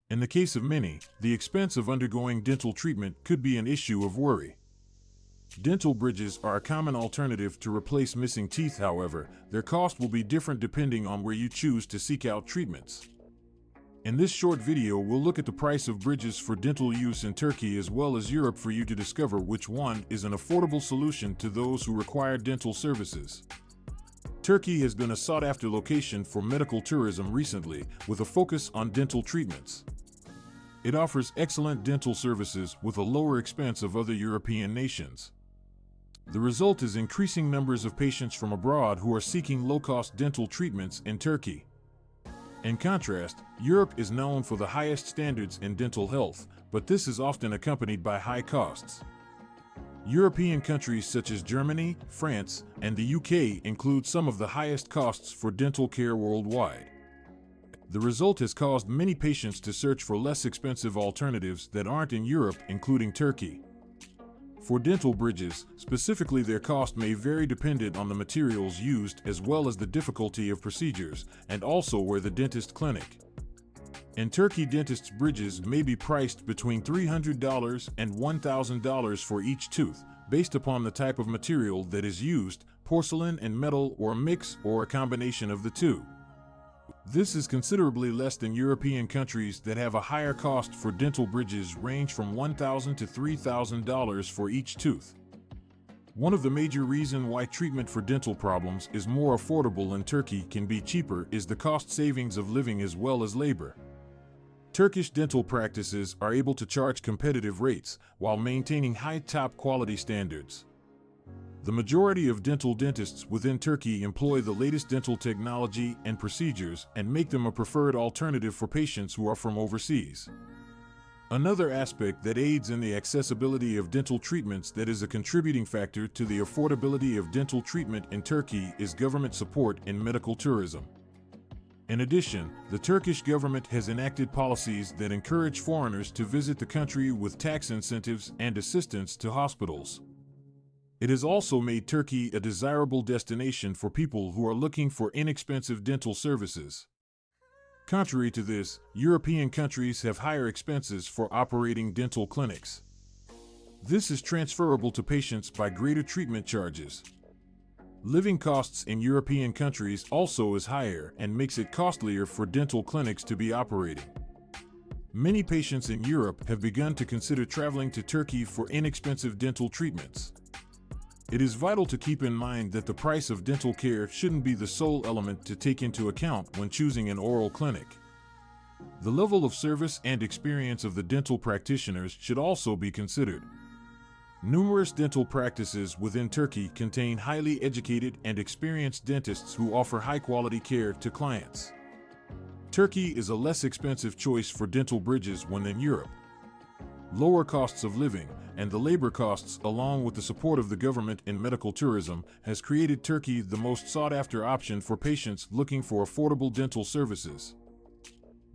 In the case of many, the expense of undergoing dental treatment could be an issue of worry. Dental bridges are a common alternative to replace missing teeth. However, their cost will be different depending on where you choose to seek out treatments. In this short video, we'll look at the price of bridges for dental use in Turkey as well as Europe for you to discover which one is an affordable solution to those who require dental services. Turkey has been a sought-after location for medical tourism recently, with a focus on dental treatments. It offers excellent dental services with a lower expense of other European nations. The result is increasing numbers of patients from abroad who are seeking low-cost dental treatments in Turkey. In contrast, Europe is known for the highest standards in dental health, but this is often accompanied by high costs. European countries such as Germany, France, and the UK include some of the highest costs for dental care worldwide. The result has caused many patients to search for less expensive alternatives that aren't in Europe, including Turkey. For dental bridges, specifically, their cost may vary dependent on the materials used as well as the difficulty of procedures, and also where the dentist clinic. In Turkey, dentists' bridges may be priced between $300 and $1,000 for each tooth, based upon the type of material that is used, porcelain and metal, or a mix or a combination of the two. This is considerably less than European countries that have a higher cost for dental bridges, range from $1,000 to $3,000 for each tooth. One of the major reasons why treatment for dental problems is more affordable in Turkey can be cheaper is the cost savings of living as well as labor. Turkish dental practices are able to charge competitive rates while maintaining high top quality standards. The majority of dental dentists within Turkey employ the latest dental technology and procedures and make them a preferred alternative for patients who are from overseas. Another aspect that aids in the accessibility of dental treatments that is a contributing factor to the affordability of dental treatment in Turkey is government support in medical tourism. In addition, the Turkish government has enacted policies that encourage foreigners to visit the country with tax incentives and assistance to hospitals. It has also made Turkey a desirable destination for people who are looking for inexpensive dental services. Contrary to this, European countries have higher expenses for operating dental clinics. This is transferable to patients by greater treatment charges. Living costs in European countries also is higher and makes it costlier for dental clinics to be operating. Many patients in Europe have begun to consider traveling to Turkey for inexpensive dental treatments. It is vital to keep in mind that the price of dental care shouldn't be the sole element to take into account when choosing an oral clinic. The level of service and experience of the dental practitioners should also be considered. Numerous dental practices within Turkey contain highly educated and experienced dentists who offer high-quality care to clients. Turkey is a less expensive choice for dental bridges when in Europe. Lower costs of living and the labor costs, along with the support of the government in medical tourism, has created Turkey the most sought-after option for patients looking for affordable dental services.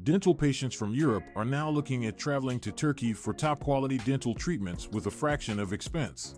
Dental patients from Europe are now looking at traveling to Turkey for top-quality dental treatments with a fraction of expense.